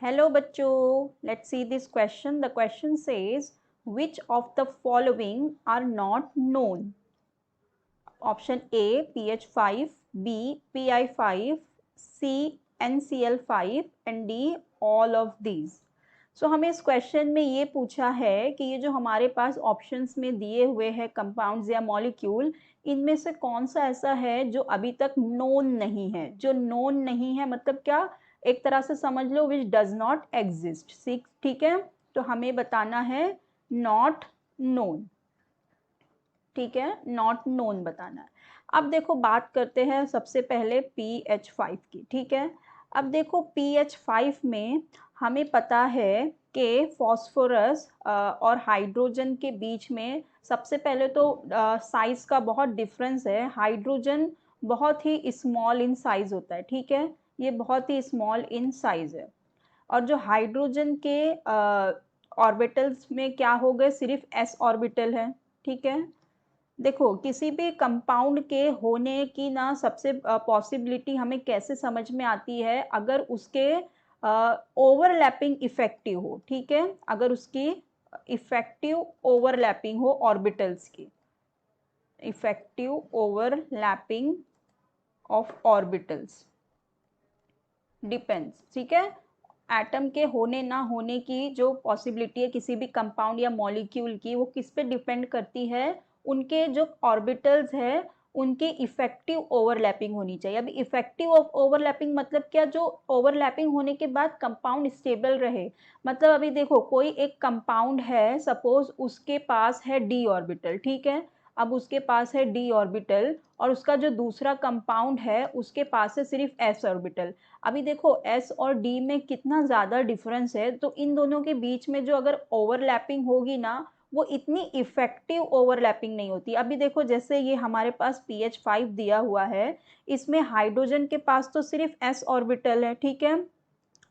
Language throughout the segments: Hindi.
Hello bachcho, let's see this question. The question says, which of the following are not known? Option A pH5, B PI5, C NCl5 and D all of these. So हमें इस क्वेश्चन में ये पूछा है कि ये जो हमारे पास ऑप्शंस में दिए हुए हैं कंपाउंड्स या मॉलिक्यूल, इनमें से कौन सा ऐसा है जो अभी तक नोन नहीं है। जो नोन नहीं है मतलब क्या, एक तरह से समझ लो विच डज नॉट एग्जिस्ट। ठीक है, तो हमें बताना है नॉट नोन। ठीक है, नॉट नोन बताना है। अब देखो बात करते हैं सबसे पहले PH5 की। ठीक है, अब देखो PH5 में हमें पता है कि फॉस्फोरस और हाइड्रोजन के बीच में सबसे पहले तो साइज का बहुत डिफरेंस है। हाइड्रोजन बहुत ही स्मॉल इन साइज होता है। ठीक है, ये बहुत ही स्मॉल इन साइज है। और जो हाइड्रोजन के ऑर्बिटल्स में क्या हो गए, सिर्फ s ऑर्बिटल है। ठीक है, देखो किसी भी कंपाउंड के होने की ना सबसे पॉसिबिलिटी हमें कैसे समझ में आती है, अगर उसके ओवरलैपिंग इफेक्टिव हो। ठीक है, अगर उसकी इफेक्टिव ओवरलैपिंग हो ऑर्बिटल्स की, effective overlapping of orbitals depends. ठीक है, एटम के होने ना होने की जो पॉसिबिलिटी है किसी भी कंपाउंड या मॉलिक्यूल की, वो किस पे डिपेंड करती है, उनके जो ऑर्बिटल्स है उनकी इफेक्टिव ओवरलैपिंग होनी चाहिए। अभी इफेक्टिव ओवरलैपिंग मतलब क्या, जो ओवरलैपिंग होने के बाद कंपाउंड स्टेबल रहे। मतलब अभी देखो कोई एक कंपाउंड है, सपोज उसके पास है d ऑर्बिटल। ठीक है, अब उसके पास है d ऑर्बिटल और उसका जो दूसरा कंपाउंड है उसके पास है सिर्फ s ऑर्बिटल। अभी देखो s और d में कितना ज़्यादा डिफरेंस है, तो इन दोनों के बीच में जो अगर ओवरलैपिंग होगी ना, वो इतनी इफेक्टिव ओवरलैपिंग नहीं होती। अभी देखो जैसे ये हमारे पास PH5 दिया हुआ है, इसमें हाइड्रोजन के पास तो सिर्फ s ऑर्बिटल है। ठीक है,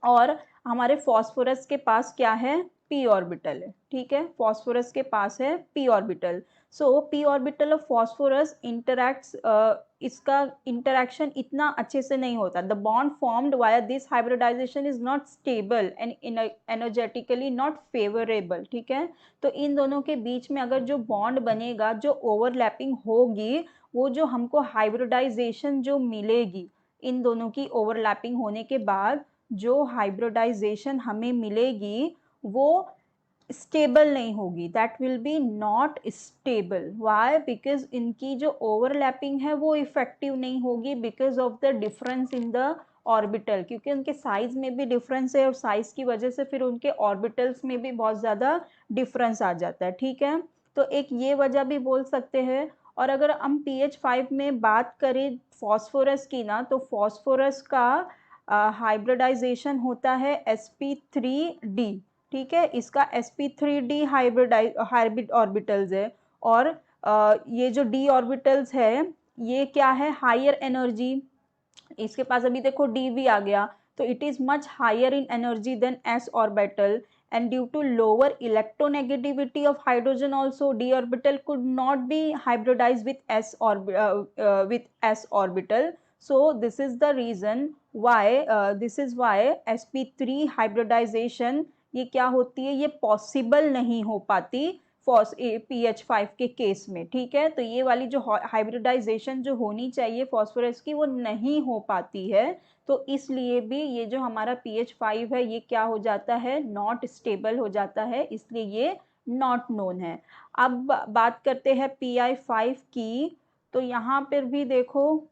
और हमारे फॉस्फोरस के पास क्या है, p ऑर्बिटल है। ठीक है, फॉस्फोरस के पास है p orbital. So p orbital of phosphorus interacts, इसका इंटरैक्शन इतना अच्छे से नहीं होता। The bond formed via this hybridization is not stable and energetically not favourable. ठीक है, तो इन दोनों के बीच में अगर जो बॉन्ड बनेगा, जो ओवरलैपिंग होगी, वो जो हमको हाइब्रिडाइजेशन जो मिलेगी, इन दोनों की ओवरलैपिंग होने के बाद जो हाइब्रिडाइजेशन हमें मिलेगी वो स्टेबल नहीं होगी। That will be not stable. Why? Because इनकी जो ओवरलैपिंग है वो इफेक्टिव नहीं होगी, because of the difference in the orbital. क्योंकि उनके साइज में भी डिफरेंस है और साइज की वजह से फिर उनके ऑर्बिटल्स में भी बहुत ज़्यादा डिफरेंस आ जाता है। ठीक है, तो एक ये वजह भी बोल सकते हैं। और अगर हम PH5 में बात करें फॉस्फोरस की ना, तो फॉस्फोरस का हाइब्रिडाइजेशन होता है sp3d। ठीक है, इसका sp3d हाइब्रिड ऑर्बिटल्स है। और ये जो d ऑर्बिटल्स है ये क्या है, हायर एनर्जी। इसके पास अभी देखो d भी आ गया, तो it is much higher in energy than s orbital, and due to lower electronegativity of hydrogen also d orbital could not be hybridized with s orbital. So this is the reason why this is why sp3 hybridization ये क्या होती है, ये पॉसिबल नहीं हो पाती PH5 के केस में। ठीक है, तो ये वाली जो हाइब्रिडाइजेशन जो होनी चाहिए फॉस्फोरस की वो नहीं हो पाती है, तो इसलिए भी ये जो हमारा PH5 है ये क्या हो जाता है, नॉट स्टेबल हो जाता है, इसलिए ये नॉट नोन है। अब बात करते हैं PI5 की, तो यहाँ पर भी देखो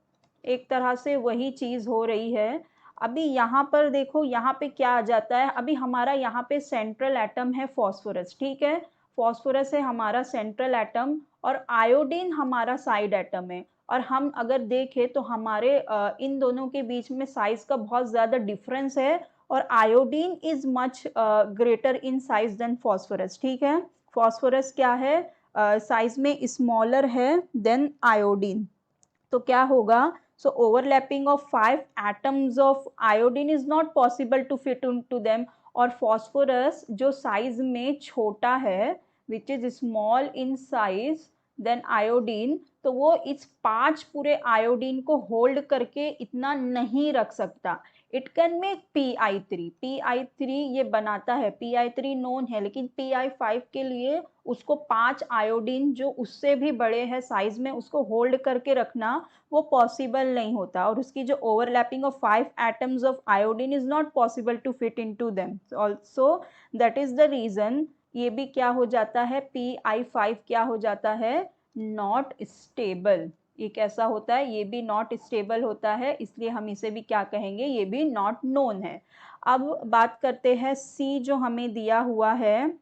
एक तरह से वही चीज़ हो रही है। अभी यहाँ पर देखो, यहाँ पे क्या आ जाता है, अभी हमारा यहाँ पे सेंट्रल एटम है फॉस्फोरस। ठीक है, फॉस्फोरस है हमारा सेंट्रल एटम और आयोडीन हमारा साइड एटम है। और हम अगर देखें तो हमारे इन दोनों के बीच में साइज का बहुत ज़्यादा डिफरेंस है और iodine is much greater in size than phosphorus. ठीक है, फॉस्फोरस क्या है, साइज में स्मॉलर है देन आयोडीन। तो क्या होगा, so overlapping of 5 atoms of iodine is not possible to fit into them। और phosphorus जो साइज में छोटा है, which is small in size than iodine, तो वो इस 5 पूरे आयोडीन को होल्ड करके इतना नहीं रख सकता। It can make PI3। PI3 ये बनाता है, PI3 नोन है, लेकिन PI5 के लिए उसको 5 आयोडीन जो उससे भी बड़े हैं साइज में, उसको होल्ड करके रखना वो पॉसिबल नहीं होता, और उसकी जो overlapping of 5 atoms of iodine is not possible to fit into them also. That is the reason ये भी क्या हो जाता है, PI5 क्या हो जाता है, नॉट स्टेबल। ये कैसा होता है, ये भी नॉट स्टेबल होता है, इसलिए हम इसे भी क्या कहेंगे, ये भी नॉट नोन है। अब बात करते हैं सी जो हमें दिया हुआ है।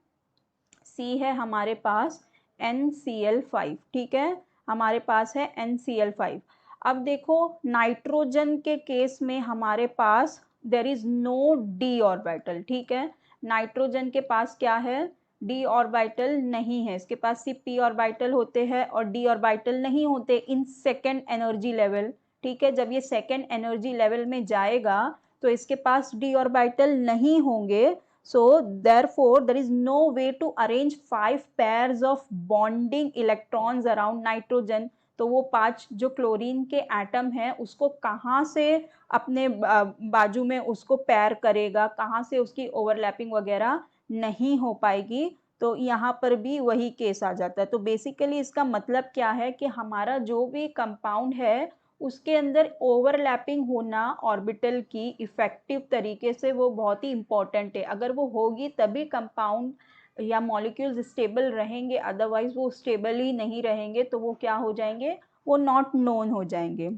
सी है हमारे पास NCl5, ठीक है, हमारे पास है NCl5। अब देखो नाइट्रोजन के केस में हमारे पास there is no D orbital, ठीक है, नाइट्रोजन के पास क्या है, डी ऑर्बिटल नहीं है, इसके पास सिर्फ p ऑर्बिटल होते हैं और d ऑर्बिटल नहीं होते इन सेकेंड एनर्जी लेवल, ठीक है। जब ये सेकेंड एनर्जी लेवल में जाएगा तो इसके पास d ऑर्बिटल नहीं होंगे, so therefore there is no way to arrange 5 pairs of bonding electrons around nitrogen। तो वो 5 जो क्लोरीन के एटम हैं उसको कहाँ से अपने बाजू में उसको पैर करेगा, कहाँ से उसकी ओवरलैपिंग वगैरह नहीं हो पाएगी। तो यहाँ पर भी वही केस आ जाता है। तो बेसिकली इसका मतलब क्या है कि हमारा जो भी कंपाउंड है उसके अंदर ओवरलैपिंग होना ऑर्बिटल की इफेक्टिव तरीके से वो बहुत ही इंपॉर्टेंट है। अगर वो होगी तभी कंपाउंड या मॉलिक्यूल्स स्टेबल रहेंगे, अदरवाइज वो स्टेबल ही नहीं रहेंगे तो वो क्या हो जाएंगे, वो नॉट नोन हो जाएंगे।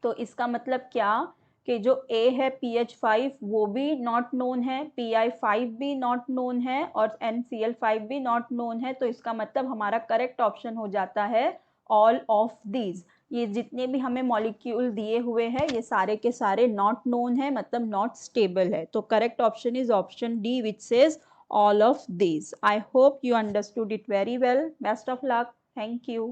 तो इसका मतलब क्या कि जो A है PH5 वो भी नॉट नोन है, PI5 भी नॉट नोन है और NCl5 भी नॉट नोन है। तो इसका मतलब हमारा करेक्ट ऑप्शन हो जाता है ऑल ऑफ दीज। ये जितने भी हमें मॉलिक्यूल दिए हुए हैं ये सारे के सारे नॉट नोन है, मतलब नॉट स्टेबल है। तो correct option is option D which says all of these. I hope you understood it very well. Best of luck. Thank you.